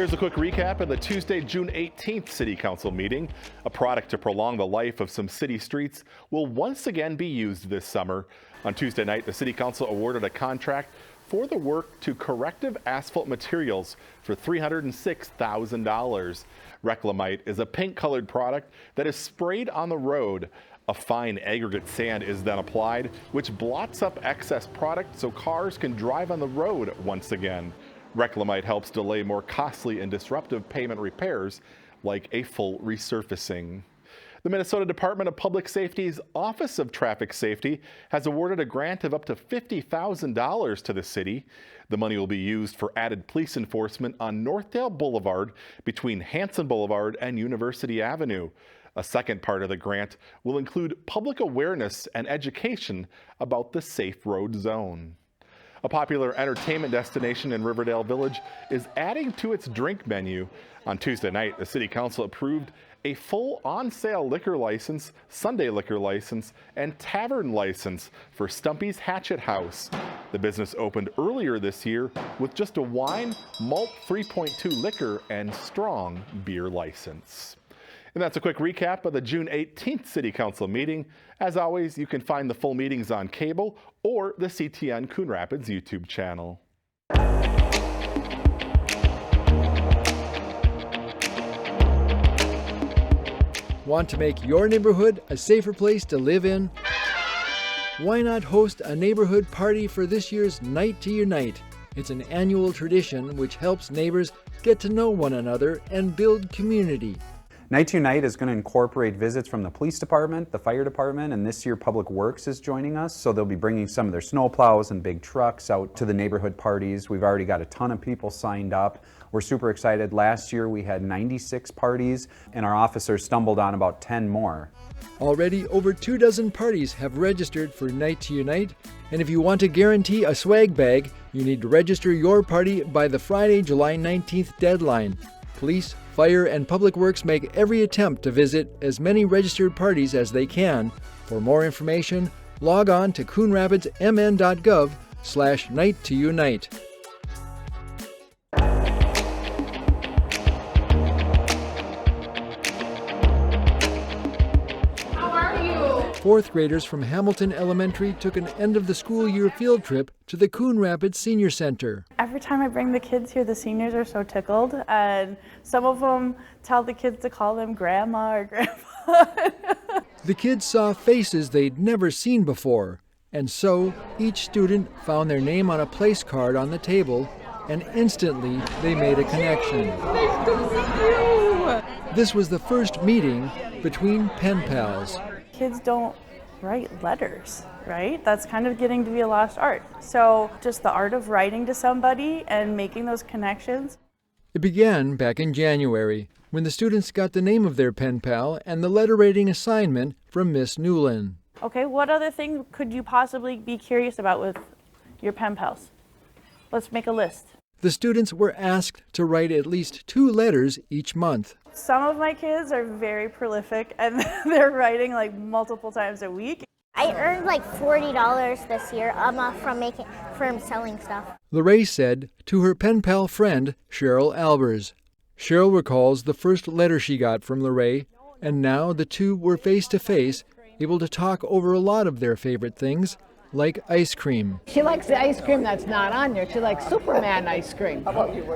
Here's a quick recap of the Tuesday, June 18th City Council meeting. A product to prolong the life of some city streets will once again be used this summer. On Tuesday night, the City Council awarded a contract for the work to Corrective Asphalt Materials for $306,000. Reclamite is a pink-colored product that is sprayed on the road. A fine aggregate sand is then applied, which blots up excess product so cars can drive on the road once again. Reclamite helps delay more costly and disruptive pavement repairs like a full resurfacing. The Minnesota Department of Public Safety's Office of Traffic Safety has awarded a grant of up to $50,000 to the city. The money will be used for added police enforcement on Northdale Boulevard between Hanson Boulevard and University Avenue. A second part of the grant will include public awareness and education about the safe road zone. A popular entertainment destination in Riverdale Village is adding to its drink menu. On Tuesday night, the City Council approved a full on-sale liquor license, Sunday liquor license, and tavern license for Stumpy's Hatchet House. The business opened earlier this year with just a wine, malt 3.2 liquor, and strong beer license. And that's a quick recap of the June 18th City Council meeting. As always, you can find the full meetings on cable or the CTN Coon Rapids YouTube channel. Want to make your neighborhood a safer place to live in? Why not host a neighborhood party for this year's Night to Unite? It's an annual tradition which helps neighbors get to know one another and build community. Night to Unite is going to incorporate visits from the police department, the fire department, and this year Public Works is joining us. So they'll be bringing some of their snow plows and big trucks out to the neighborhood parties. We've already got a ton of people signed up. We're super excited. Last year we had 96 parties and our officers stumbled on about 10 more. Already over 24 parties have registered for Night to Unite. And if you want to guarantee a swag bag, you need to register your party by the Friday, July 19th deadline. Police, fire, and Public Works make every attempt to visit as many registered parties as they can. For more information, log on to coonrapidsmn.gov/night-to-unite. Fourth graders from Hamilton Elementary took an end-of-the-school year field trip to the Coon Rapids Senior Center. Every time I bring the kids here, the seniors are so tickled, and some of them tell the kids to call them Grandma or Grandpa. The kids saw faces they'd never seen before, and so each student found their name on a place card on the table, and instantly they made a connection. Nice to see you! This was the first meeting between pen pals. Kids don't write letters, right? That's kind of getting to be a lost art. So just the art of writing to somebody and making those connections. It began back in January, when the students got the name of their pen pal and the letter writing assignment from Miss Newland. Okay, what other thing could you possibly be curious about with your pen pals? Let's make a list. The students were asked to write at least 2 letters each month. Some of my kids are very prolific and they're writing like multiple times a week. I earned like $40 this year from selling stuff. Lorraine said to her pen pal friend, Cheryl Albers. Cheryl recalls the first letter she got from Lorraine, and now the two were face to face, able to talk over a lot of their favorite things, like ice cream. She likes the ice cream that's not on there. She likes Superman ice cream.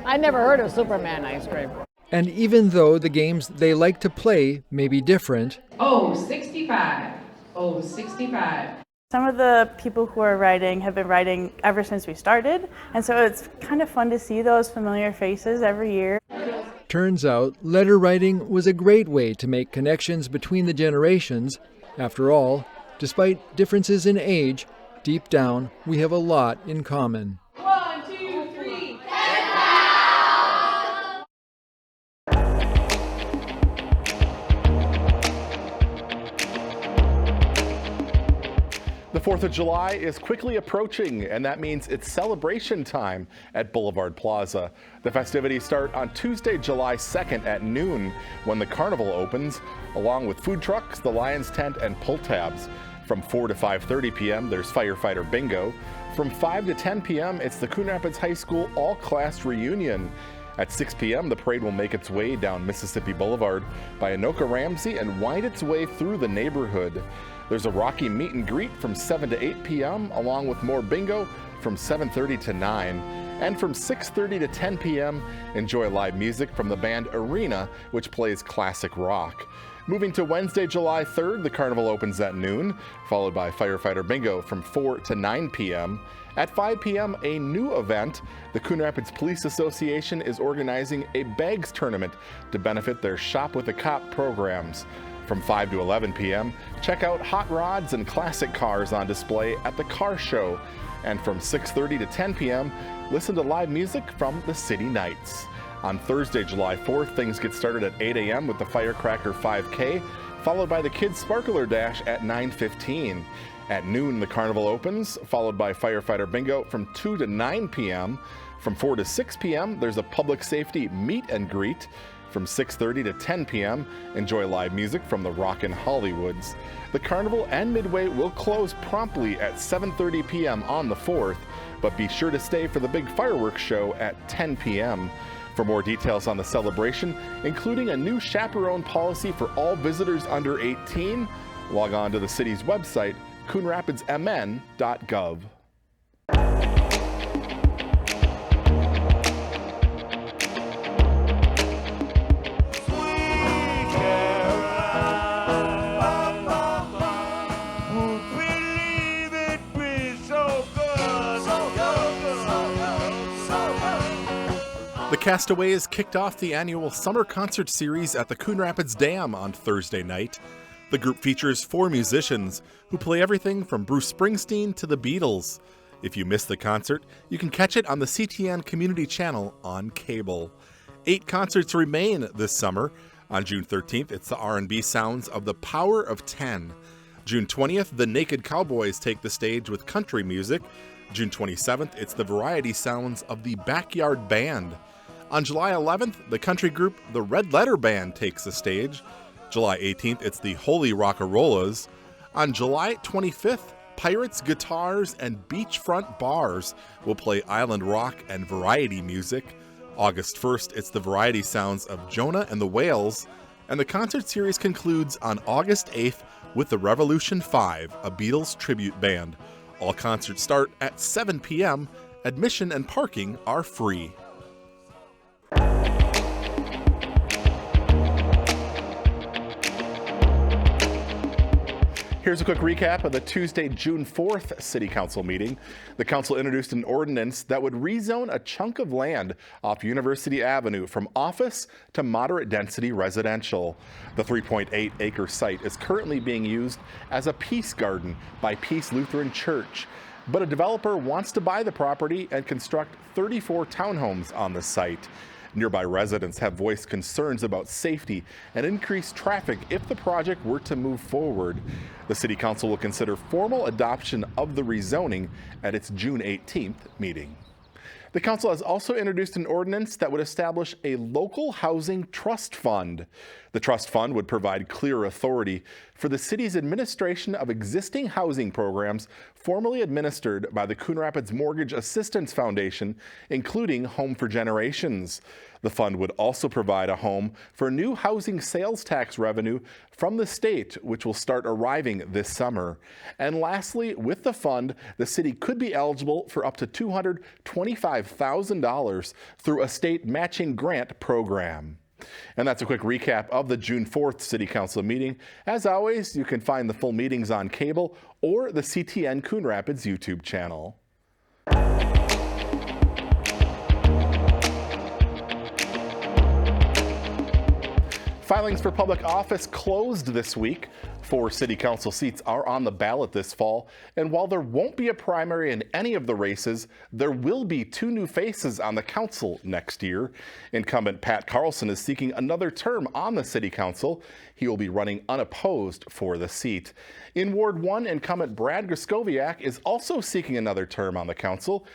I never heard of Superman ice cream. And even though the games they like to play may be different, Oh, 65. Oh, 65. Some of the people who are writing have been writing ever since we started, and so it's kind of fun to see those familiar faces every year. turns out letter writing was a great way to make connections between the generations. After all, despite differences in age, deep down we have a lot in common. 1, 2, 3, The 4th of July is quickly approaching, and that means it's celebration time at Boulevard Plaza. The festivities start on Tuesday, July 2nd at noon when the carnival opens, along with food trucks, the Lions tent, and pull tabs. From 4 to 5:30 p.m., there's firefighter bingo. From 5 to 10 p.m., it's the Coon Rapids High School all-class reunion. At 6 p.m., the parade will make its way down Mississippi Boulevard by Anoka Ramsey and wind its way through the neighborhood. There's a Rocky meet and greet from 7 to 8 p.m., along with more bingo from 7:30 to 9. And from 6:30 to 10 p.m., enjoy live music from the band Arena, which plays classic rock. Moving to Wednesday, July 3rd, the carnival opens at noon, followed by firefighter bingo from 4 to 9 p.m. At 5 p.m., a new event. The Coon Rapids Police Association is organizing a bags tournament to benefit their Shop with a Cop programs. From 5 to 11 p.m., check out hot rods and classic cars on display at the car show. And from 6:30 to 10 p.m., listen to live music from the City Knights. On Thursday, July 4th, things get started at 8 a.m. with the Firecracker 5K, followed by the Kids Sparkler Dash at 9:15. At noon, the carnival opens, followed by firefighter bingo from 2 to 9 p.m. From 4 to 6 p.m., there's a public safety meet and greet. From 6:30 to 10 p.m., enjoy live music from the Rockin' Hollywoods. The carnival and Midway will close promptly at 7:30 p.m. on the 4th, but be sure to stay for the big fireworks show at 10 p.m. For more details on the celebration, including a new chaperone policy for all visitors under 18, log on to the city's website, coonrapidsmn.gov. The Castaways kicked off the annual summer concert series at the Coon Rapids Dam on Thursday night. The group features 4 musicians who play everything from Bruce Springsteen to the Beatles. If you missed the concert, you can catch it on the CTN Community Channel on cable. 8 concerts remain this summer. On June 13th, it's the R&B sounds of The Power of 10. June 20th, the Naked Cowboys take the stage with country music. June 27th, it's the variety sounds of the Backyard Band. On July 11th, the country group The Red Letter Band takes the stage. July 18th, it's the Holy Rockarollas. On July 25th, Pirates, Guitars, and Beachfront Bars will play island rock and variety music. August 1st, it's the variety sounds of Jonah and the Whales. And the concert series concludes on August 8th with the Revolution 5, a Beatles tribute band. All concerts start at 7 p.m. Admission and parking are free. Here's a quick recap of the Tuesday, June 4th City Council meeting. The council introduced an ordinance that would rezone a chunk of land off University Avenue from office to moderate density residential. The 3.8-acre site is currently being used as a peace garden by Peace Lutheran Church, but a developer wants to buy the property and construct 34 townhomes on the site. Nearby residents have voiced concerns about safety and increased traffic if the project were to move forward. The City Council will consider formal adoption of the rezoning at its June 18th meeting. The council has also introduced an ordinance that would establish a local housing trust fund. The trust fund would provide clear authority for the city's administration of existing housing programs formerly administered by the Coon Rapids Mortgage Assistance Foundation, including Home for Generations. The fund would also provide a home for new housing sales tax revenue from the state, which will start arriving this summer. And lastly, with the fund, the city could be eligible for up to $225,000 through a state matching grant program. And that's a quick recap of the June 4th City Council meeting. As always, you can find the full meetings on cable or the CTN Coon Rapids YouTube channel. Filings for public office closed this week. 4 city council seats are on the ballot this fall, and while there won't be a primary in any of the races, there will be 2 new faces on the council next year. Incumbent Pat Carlson is seeking another term on the city council. He will be running unopposed for the seat. In Ward 1, incumbent Brad Griskowiak is also seeking another term on the council.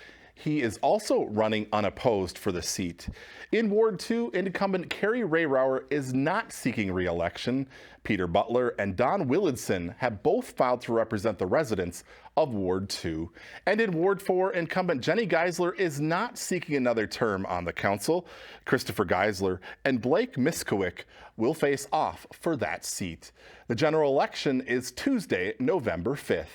He is also running unopposed for the seat. In Ward 2, incumbent Carrie Rayrauer is not seeking re-election. Peter Butler and Don Willardson have both filed to represent the residents of Ward 2. And in Ward 4, incumbent Jenny Geisler is not seeking another term on the council. Christopher Geisler and Blake Miskowick will face off for that seat. The general election is Tuesday, November 5th.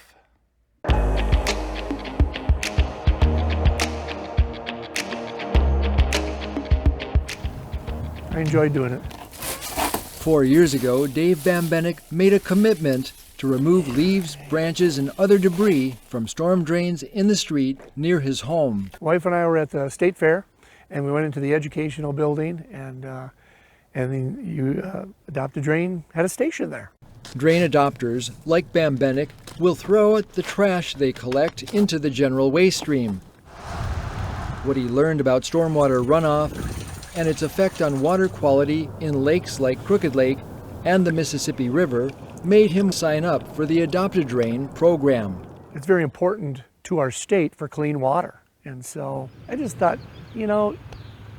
I enjoyed doing it. 4 years ago, Dave Bambenek made a commitment to remove leaves, branches, and other debris from storm drains in the street near his home. Wife and I were at the state fair, and we went into the educational building, and then Adopt a Drain had a station there. Drain adopters, like Bambenek, will throw the trash they collect into the general waste stream. What he learned about stormwater runoff and its effect on water quality in lakes like Crooked Lake and the Mississippi River made him sign up for the Adopt a Drain program. It's very important to our state for clean water. And so I just thought, you know,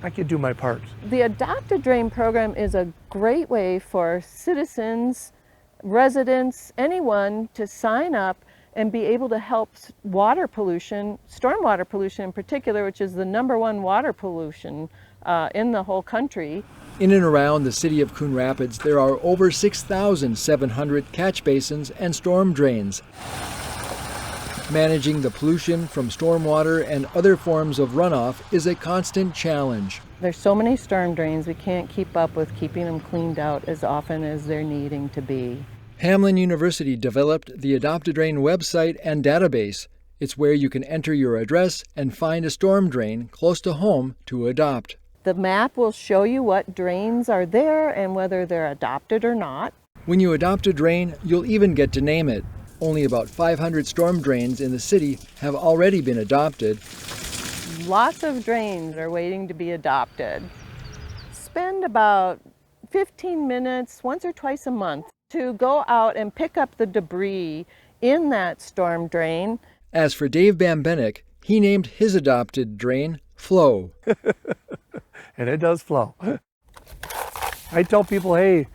I could do my part. The Adopt a Drain program is a great way for citizens, residents, anyone to sign up and be able to help water pollution, stormwater pollution in particular, which is the #1 water pollution in the whole country. In and around the city of Coon Rapids, there are over 6,700 catch basins and storm drains. Managing the pollution from stormwater and other forms of runoff is a constant challenge. There's so many storm drains, we can't keep up with keeping them cleaned out as often as they're needing to be. Hamline University developed the Adopt a Drain website and database. It's where you can enter your address and find a storm drain close to home to adopt. The map will show you what drains are there and whether they're adopted or not. When you adopt a drain, you'll even get to name it. Only about 500 storm drains in the city have already been adopted. Lots of drains are waiting to be adopted. Spend about 15 minutes once or twice a month to go out and pick up the debris in that storm drain. As for Dave Bambenek, he named his adopted drain Flow. And it does flow. I tell people, hey,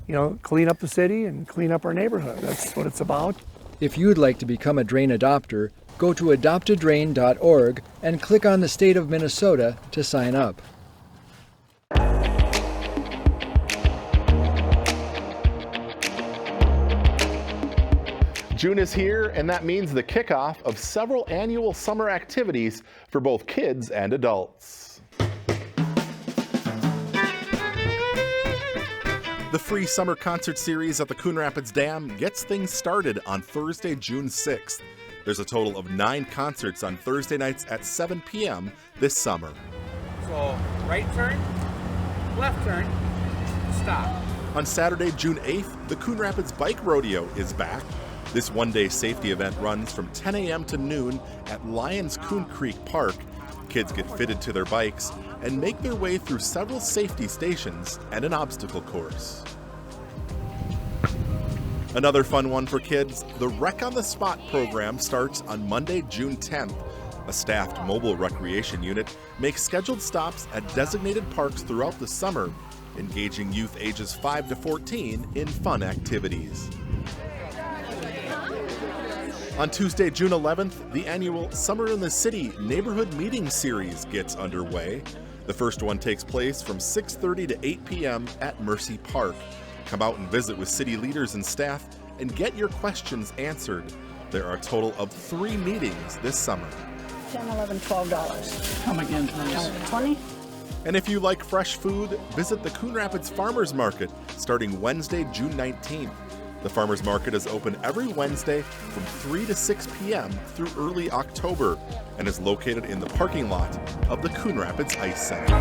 you know, clean up the city and clean up our neighborhood. That's what it's about. If you'd like to become a drain adopter, go to adoptadrain.org and click on the state of Minnesota to sign up. June is here, and that means the kickoff of several annual summer activities for both kids and adults. The free summer concert series at the Coon Rapids Dam gets things started on Thursday, June 6th. There's a total of 9 concerts on Thursday nights at 7 p.m. this summer. So, right turn, left turn, stop. On Saturday, June 8th, the Coon Rapids Bike Rodeo is back. This one-day safety event runs from 10 a.m. to noon at Lyons Coon Creek Park. Kids get fitted to their bikes and make their way through several safety stations and an obstacle course. Another fun one for kids, the Wreck on the Spot program starts on Monday, June 10th. A staffed mobile recreation unit makes scheduled stops at designated parks throughout the summer, engaging youth ages 5 to 14 in fun activities. On Tuesday, June 11th, the annual Summer in the City Neighborhood Meeting Series gets underway. The first one takes place from 6:30 to 8 p.m. at Mercy Park. Come out and visit with city leaders and staff and get your questions answered. There are a total of 3 meetings this summer. $10, $11, $12. Come again, please. 20? And if you like fresh food, visit the Coon Rapids Farmers Market starting Wednesday, June 19th. The Farmers Market is open every Wednesday from 3 to 6 p.m. through early October and is located in the parking lot of the Coon Rapids Ice Center.